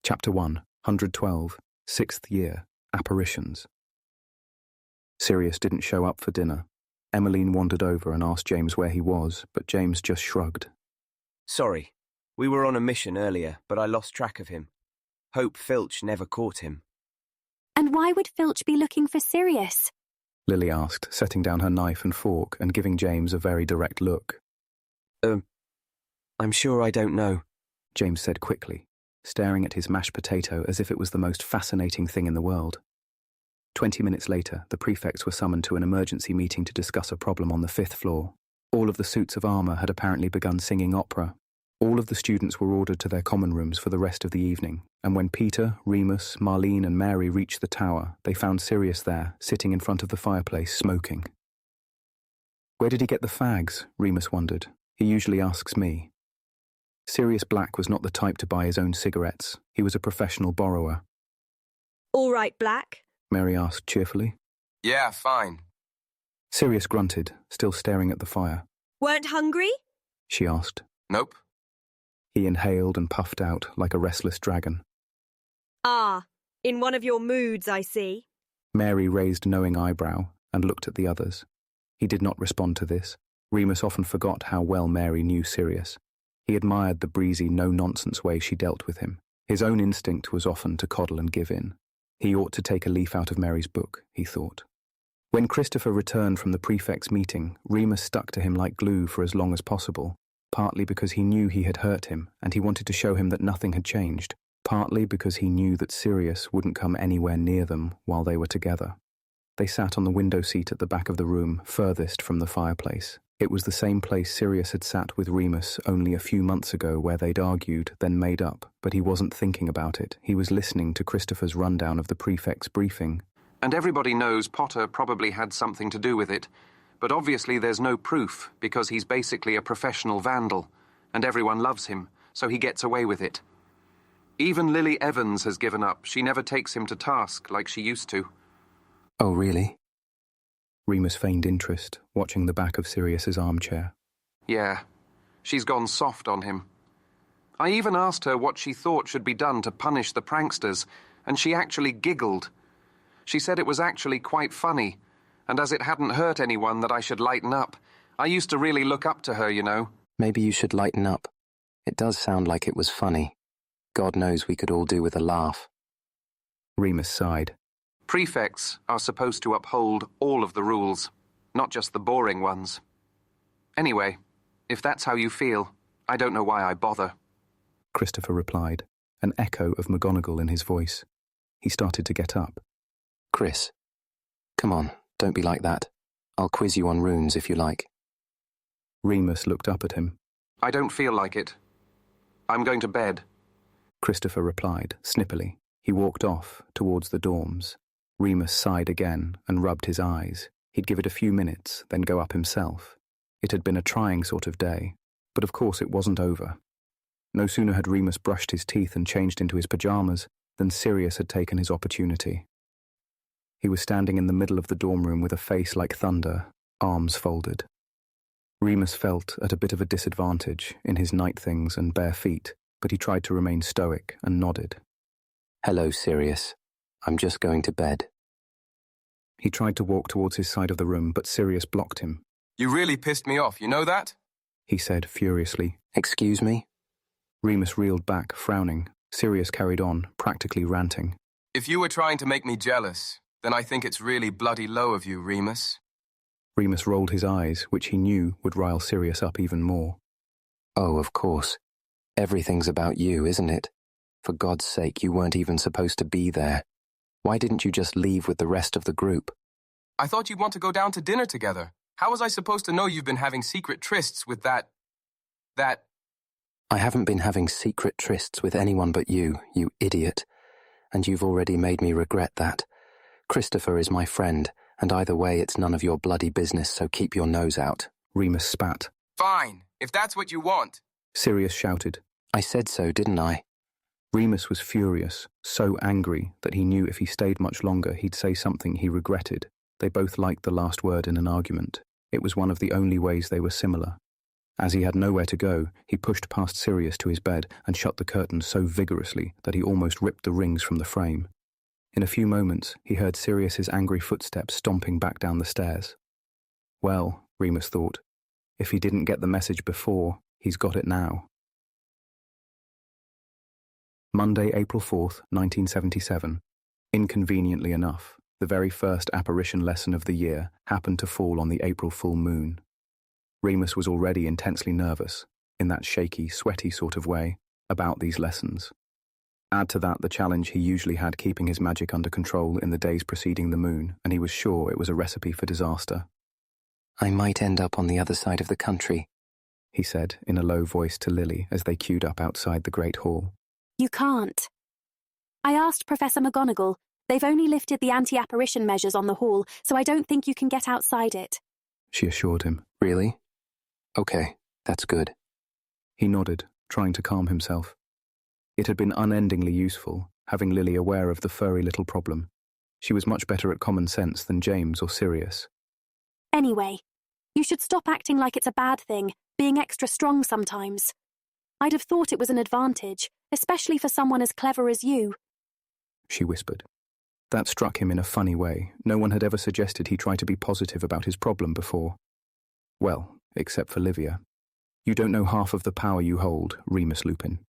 Chapter 1, 112, 6th Year, Apparitions. Sirius didn't show up for dinner. Emmeline wandered over and asked James where he was, but James just shrugged. Sorry. We were on a mission earlier, but I lost track of him. Hope Filch never caught him. And why would Filch be looking for Sirius? Lily asked, setting down her knife and fork and giving James a very direct look. I'm sure I don't know, James said quickly, staring at his mashed potato as if it was the most fascinating thing in the world. 20 minutes later, the prefects were summoned to an emergency meeting to discuss a problem on the 5th floor. All of the suits of armour had apparently begun singing opera. All of the students were ordered to their common rooms for the rest of the evening, and when Peter, Remus, Marlene and Mary reached the tower, they found Sirius there, sitting in front of the fireplace, smoking. Where did he get the fags? Remus wondered. He usually asks me. Sirius Black was not the type to buy his own cigarettes. He was a professional borrower. All right, Black? Mary asked cheerfully. Yeah, fine. Sirius grunted, still staring at the fire. Weren't hungry? She asked. Nope. He inhaled and puffed out like a restless dragon. Ah, in one of your moods, I see. Mary raised knowing eyebrow and looked at the others. He did not respond to this. Remus often forgot how well Mary knew Sirius. He admired the breezy, no-nonsense way she dealt with him. His own instinct was often to coddle and give in. He ought to take a leaf out of Mary's book, he thought. When Christopher returned from the prefect's meeting, Remus stuck to him like glue for as long as possible, partly because he knew he had hurt him and he wanted to show him that nothing had changed, partly because he knew that Sirius wouldn't come anywhere near them while they were together. They sat on the window seat at the back of the room, furthest from the fireplace. It was the same place Sirius had sat with Remus only a few months ago where they'd argued, then made up, but he wasn't thinking about it. He was listening to Christopher's rundown of the prefect's briefing. And everybody knows Potter probably had something to do with it, but obviously there's no proof because he's basically a professional vandal, and everyone loves him, so he gets away with it. Even Lily Evans has given up. She never takes him to task like she used to. Oh, really? Remus feigned interest, watching the back of Sirius's armchair. Yeah, she's gone soft on him. I even asked her what she thought should be done to punish the pranksters, and she actually giggled. She said it was actually quite funny, and as it hadn't hurt anyone that I should lighten up. I used to really look up to her, you know. Maybe you should lighten up. It does sound like it was funny. God knows we could all do with a laugh. Remus sighed. Prefects are supposed to uphold all of the rules, not just the boring ones. Anyway, if that's how you feel, I don't know why I bother. Christopher replied, an echo of McGonagall in his voice. He started to get up. Chris, come on, don't be like that. I'll quiz you on runes if you like. Remus looked up at him. I don't feel like it. I'm going to bed. Christopher replied, snippily. He walked off, towards the dorms. Remus sighed again and rubbed his eyes. He'd give it a few minutes, then go up himself. It had been a trying sort of day, but of course it wasn't over. No sooner had Remus brushed his teeth and changed into his pyjamas than Sirius had taken his opportunity. He was standing in the middle of the dorm room with a face like thunder, arms folded. Remus felt at a bit of a disadvantage in his night things and bare feet, but he tried to remain stoic and nodded. Hello, Sirius. I'm just going to bed. He tried to walk towards his side of the room, but Sirius blocked him. You really pissed me off, you know that? He said furiously. Excuse me? Remus reeled back, frowning. Sirius carried on, practically ranting. If you were trying to make me jealous, then I think it's really bloody low of you, Remus. Remus rolled his eyes, which he knew would rile Sirius up even more. Oh, of course. Everything's about you, isn't it? For God's sake, you weren't even supposed to be there. Why didn't you just leave with the rest of the group? I thought you'd want to go down to dinner together. How was I supposed to know you've been having secret trysts with that... I haven't been having secret trysts with anyone but you idiot. And you've already made me regret that. Christopher is my friend, and either way it's none of your bloody business, so keep your nose out. Remus spat. Fine, if that's what you want. Sirius shouted. I said so, didn't I? Remus was furious, so angry that he knew if he stayed much longer he'd say something he regretted. They both liked the last word in an argument. It was one of the only ways they were similar. As he had nowhere to go, he pushed past Sirius to his bed and shut the curtains so vigorously that he almost ripped the rings from the frame. In a few moments, he heard Sirius's angry footsteps stomping back down the stairs. Well, Remus thought, if he didn't get the message before, he's got it now. Monday, April 4th, 1977. Inconveniently enough, the very first apparition lesson of the year happened to fall on the April full moon. Remus was already intensely nervous, in that shaky, sweaty sort of way, about these lessons. Add to that the challenge he usually had keeping his magic under control in the days preceding the moon, and he was sure it was a recipe for disaster. I might end up on the other side of the country, he said in a low voice to Lily as they queued up outside the great hall. You can't. I asked Professor McGonagall. They've only lifted the anti-apparition measures on the hall, so I don't think you can get outside it, she assured him. Really? Okay, that's good. He nodded, trying to calm himself. It had been unendingly useful, having Lily aware of the furry little problem. She was much better at common sense than James or Sirius. Anyway, you should stop acting like it's a bad thing, being extra strong sometimes. I'd have thought it was an advantage, especially for someone as clever as you, she whispered. That struck him in a funny way. No one had ever suggested he try to be positive about his problem before. Well, except for Livia. You don't know half of the power you hold, Remus Lupin.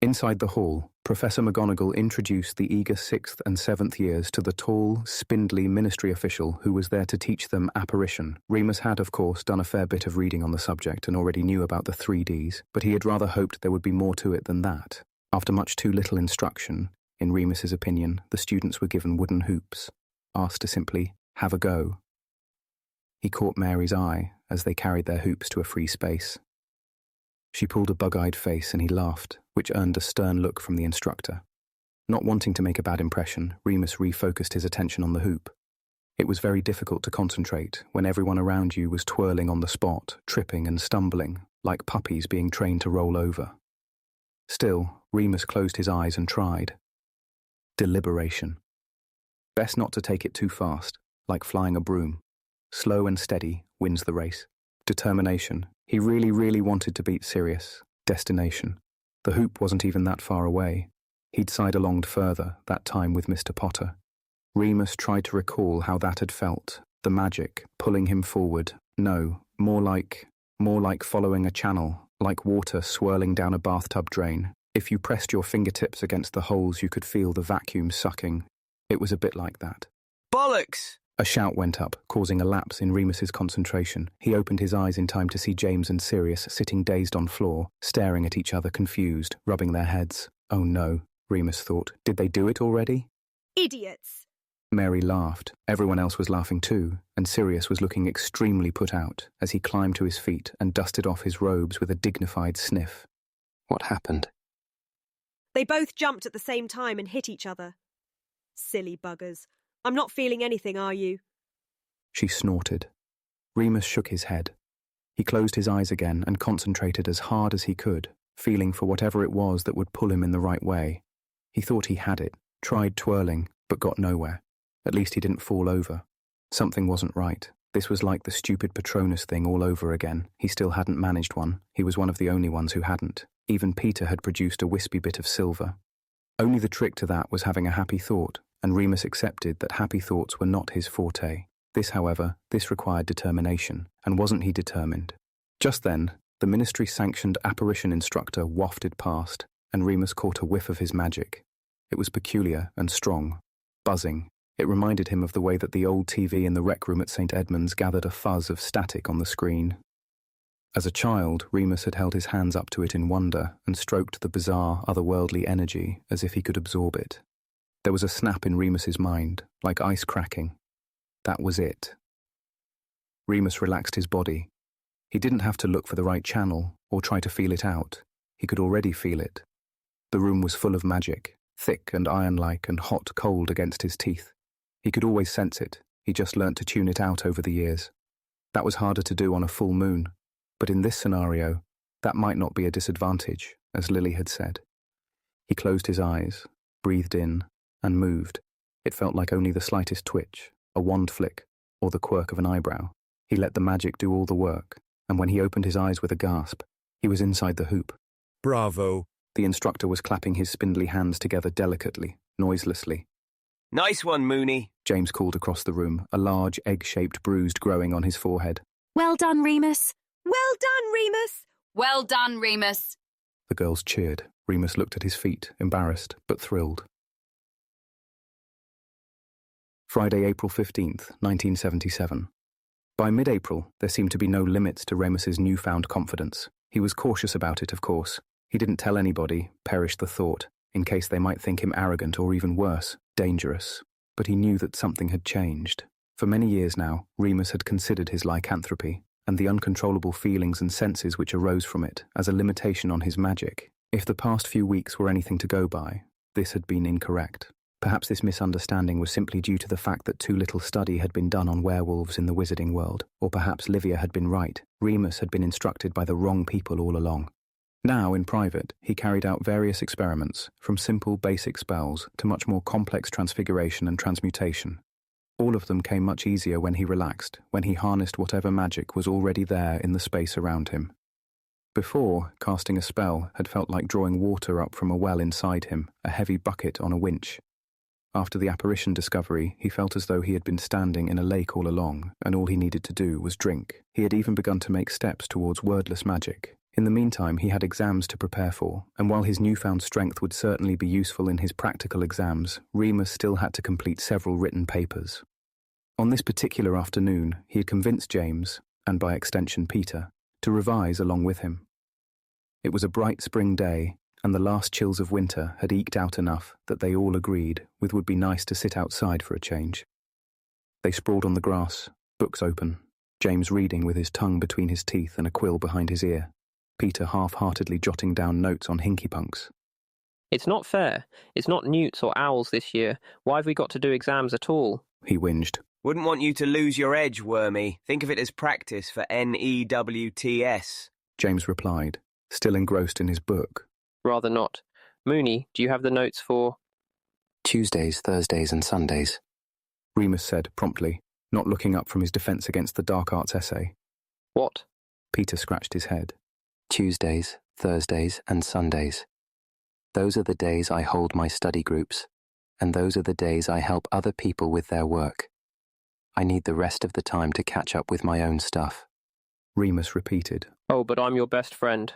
Inside the hall, Professor McGonagall introduced the eager 6th and 7th years to the tall, spindly ministry official who was there to teach them apparition. Remus had, of course, done a fair bit of reading on the subject and already knew about the 3Ds, but he had rather hoped there would be more to it than that. After much too little instruction, in Remus's opinion, the students were given wooden hoops, asked to simply have a go. He caught Mary's eye as they carried their hoops to a free space. She pulled a bug-eyed face and he laughed, which earned a stern look from the instructor. Not wanting to make a bad impression, Remus refocused his attention on the hoop. It was very difficult to concentrate when everyone around you was twirling on the spot, tripping and stumbling, like puppies being trained to roll over. Still, Remus closed his eyes and tried. Deliberation. Best not to take it too fast, like flying a broom. Slow and steady wins the race. Determination. He really wanted to beat Sirius. Destination. The hoop wasn't even that far away. He'd side-alonged further, that time with Mr. Potter. Remus tried to recall how that had felt. The magic, pulling him forward. No, more like following a channel, like water swirling down a bathtub drain. If you pressed your fingertips against the holes, you could feel the vacuum sucking. It was a bit like that. Bollocks! A shout went up, causing a lapse in Remus's concentration. He opened his eyes in time to see James and Sirius sitting dazed on floor, staring at each other confused, rubbing their heads. Oh no, Remus thought. Did they do it already? Idiots! Mary laughed. Everyone else was laughing too, and Sirius was looking extremely put out as he climbed to his feet and dusted off his robes with a dignified sniff. What happened? They both jumped at the same time and hit each other. Silly buggers. I'm not feeling anything, are you? She snorted. Remus shook his head. He closed his eyes again and concentrated as hard as he could, feeling for whatever it was that would pull him in the right way. He thought he had it, tried twirling, but got nowhere. At least he didn't fall over. Something wasn't right. This was like the stupid Patronus thing all over again. He still hadn't managed one. He was one of the only ones who hadn't. Even Peter had produced a wispy bit of silver. Only the trick to that was having a happy thought, and Remus accepted that happy thoughts were not his forte. This required determination, and wasn't he determined? Just then, the ministry-sanctioned apparition instructor wafted past, and Remus caught a whiff of his magic. It was peculiar and strong, buzzing. It reminded him of the way that the old TV in the rec room at St. Edmund's gathered a fuzz of static on the screen. As a child, Remus had held his hands up to it in wonder and stroked the bizarre, otherworldly energy as if he could absorb it. There was a snap in Remus's mind, like ice cracking. That was it. Remus relaxed his body. He didn't have to look for the right channel or try to feel it out. He could already feel it. The room was full of magic, thick and iron-like and hot cold against his teeth. He could always sense it. He just learnt to tune it out over the years. That was harder to do on a full moon. But in this scenario, that might not be a disadvantage, as Lily had said. He closed his eyes, breathed in, and moved. It felt like only the slightest twitch, a wand flick, or the quirk of an eyebrow. He let the magic do all the work, and when he opened his eyes with a gasp, he was inside the hoop. Bravo. The instructor was clapping his spindly hands together delicately, noiselessly. Nice one, Mooney. James called across the room, a large egg-shaped bruise growing on his forehead. Well done, Remus. Well done, Remus. Well done, Remus. The girls cheered. Remus looked at his feet, embarrassed, but thrilled. Friday, April 15th, 1977. By mid-April, there seemed to be no limits to Remus's newfound confidence. He was cautious about it, of course. He didn't tell anybody, perish the thought, in case they might think him arrogant or even worse, dangerous. But he knew that something had changed. For many years now, Remus had considered his lycanthropy, and the uncontrollable feelings and senses which arose from it, as a limitation on his magic. If the past few weeks were anything to go by, this had been incorrect. Perhaps this misunderstanding was simply due to the fact that too little study had been done on werewolves in the wizarding world, or perhaps Livia had been right. Remus had been instructed by the wrong people all along. Now, in private, he carried out various experiments, from simple basic spells to much more complex transfiguration and transmutation. All of them came much easier when he relaxed, when he harnessed whatever magic was already there in the space around him. Before, casting a spell had felt like drawing water up from a well inside him, a heavy bucket on a winch. After the apparition discovery, he felt as though he had been standing in a lake all along, and all he needed to do was drink. He had even begun to make steps towards wordless magic. In the meantime, he had exams to prepare for, and while his newfound strength would certainly be useful in his practical exams, Remus still had to complete several written papers. On this particular afternoon, he had convinced James, and by extension Peter, to revise along with him. It was a bright spring day, and the last chills of winter had eked out enough that they all agreed it would be nice to sit outside for a change. They sprawled on the grass, books open, James reading with his tongue between his teeth and a quill behind his ear, Peter half-heartedly jotting down notes on hinky-punks. It's not fair. It's not newts or owls this year. Why have we got to do exams at all? He whinged. Wouldn't want you to lose your edge, Wormy. Think of it as practice for NEWTS. James replied, still engrossed in his book. Rather not. Mooney, do you have the notes for... Tuesdays, Thursdays and Sundays. Remus said promptly, not looking up from his defence against the dark arts essay. What? Peter scratched his head. Tuesdays, Thursdays and Sundays. Those are the days I hold my study groups, and those are the days I help other people with their work. I need the rest of the time to catch up with my own stuff. Remus repeated. Oh, but I'm your best friend.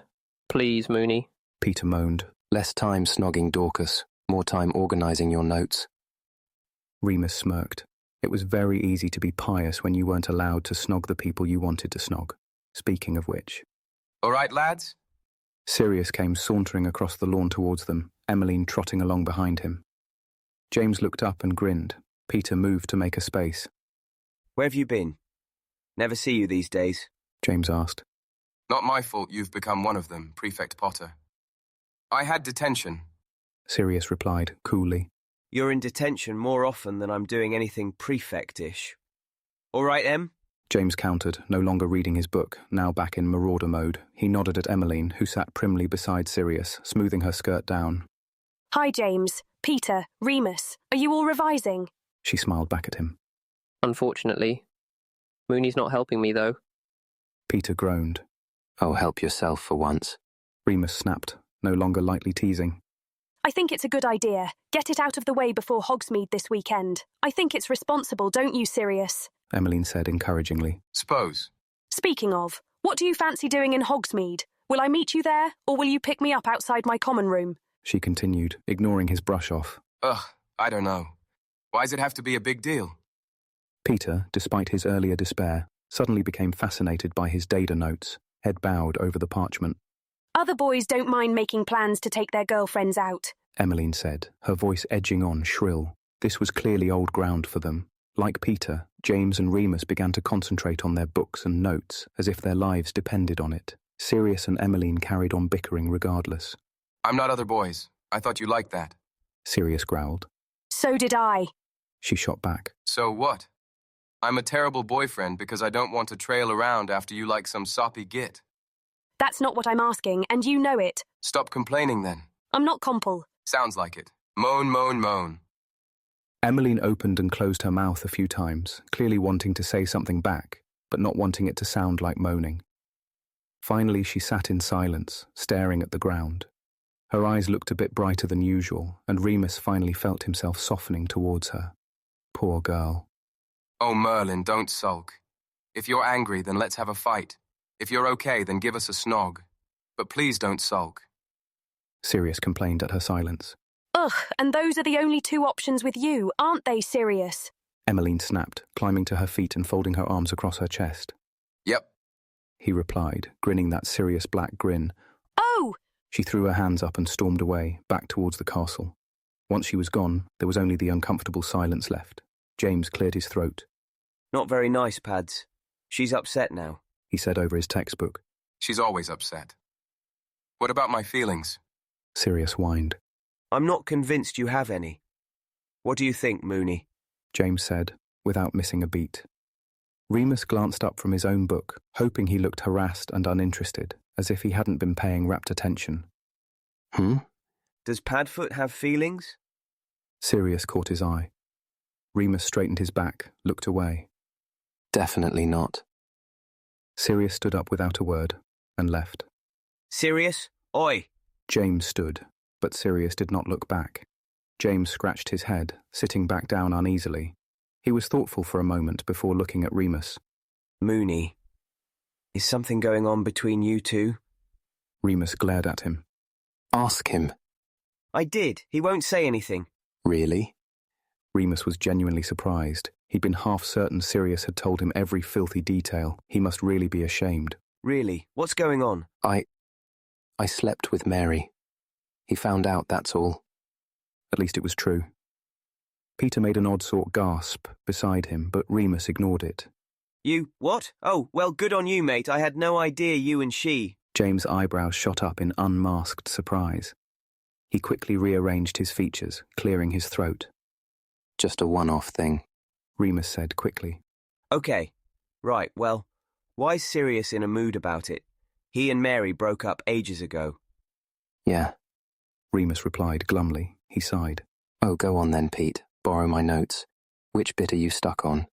Please, Mooney. Peter moaned. Less time snogging Dorcas, more time organising your notes. Remus smirked. It was very easy to be pious when you weren't allowed to snog the people you wanted to snog. Speaking of which. All right, lads? Sirius came sauntering across the lawn towards them, Emmeline trotting along behind him. James looked up and grinned. Peter moved to make a space. Where have you been? Never see you these days. James asked. Not my fault you've become one of them, Prefect Potter. I had detention. Sirius replied, coolly. You're in detention more often than I'm doing anything prefect-ish. All right, Em? James countered, no longer reading his book, now back in marauder mode. He nodded at Emmeline, who sat primly beside Sirius, smoothing her skirt down. Hi, James. Peter. Remus. Are you all revising? She smiled back at him. Unfortunately. Mooney's not helping me, though. Peter groaned. Oh, help yourself for once. Remus snapped, no longer lightly teasing. I think it's a good idea. Get it out of the way before Hogsmeade this weekend. I think it's responsible, don't you, Sirius? Emmeline said encouragingly. Suppose. Speaking of, what do you fancy doing in Hogsmeade? Will I meet you there, or will you pick me up outside my common room? She continued, ignoring his brush off. Ugh, I don't know. Why's it have to be a big deal? Peter, despite his earlier despair, suddenly became fascinated by his data notes, head bowed over the parchment. Other boys don't mind making plans to take their girlfriends out, Emmeline said, her voice edging on shrill. This was clearly old ground for them. Like Peter, James and Remus began to concentrate on their books and notes, as if their lives depended on it. Sirius and Emmeline carried on bickering regardless. I'm not other boys. I thought you liked that. Sirius growled. So did I. She shot back. So what? I'm a terrible boyfriend because I don't want to trail around after you like some soppy git. That's not what I'm asking, and you know it. Stop complaining then. I'm not compul. Sounds like it. Moan, moan, moan. Emmeline opened and closed her mouth a few times, clearly wanting to say something back, but not wanting it to sound like moaning. Finally, she sat in silence, staring at the ground. Her eyes looked a bit brighter than usual, and Remus finally felt himself softening towards her. Poor girl. Oh, Merlin, don't sulk. If you're angry, then let's have a fight. If you're okay, then give us a snog. But please don't sulk. Sirius complained at her silence. Ugh, and those are the only two options with you, aren't they, Sirius? Emmeline snapped, climbing to her feet and folding her arms across her chest. Yep. He replied, grinning that serious black grin. Oh! She threw her hands up and stormed away, back towards the castle. Once she was gone, there was only the uncomfortable silence left. James cleared his throat. Not very nice, Pads. She's upset now, he said over his textbook. She's always upset. What about my feelings? Sirius whined. I'm not convinced you have any. What do you think, Mooney? James said, without missing a beat. Remus glanced up from his own book, hoping he looked harassed and uninterested, as if he hadn't been paying rapt attention. Does Padfoot have feelings? Sirius caught his eye. Remus straightened his back, looked away. Definitely not. Sirius stood up without a word, and left. Sirius? Oi! James stood, but Sirius did not look back. James scratched his head, sitting back down uneasily. He was thoughtful for a moment before looking at Remus. Mooney, is something going on between you two? Remus glared at him. Ask him. I did. He won't say anything. Really? Remus was genuinely surprised. He'd been half certain Sirius had told him every filthy detail. He must really be ashamed. Really? What's going on? I slept with Mary. He found out, that's all. At least it was true. Peter made an odd sort gasp beside him, but Remus ignored it. You, what? Oh, well, good on you, mate. I had no idea you and she... James' eyebrows shot up in unmasked surprise. He quickly rearranged his features, clearing his throat. Just a one-off thing, Remus said quickly. Okay. Right, well, why's Sirius in a mood about it? He and Mary broke up ages ago. Yeah. Remus replied glumly. He sighed. Oh, go on then, Pete. Borrow my notes. Which bit are you stuck on?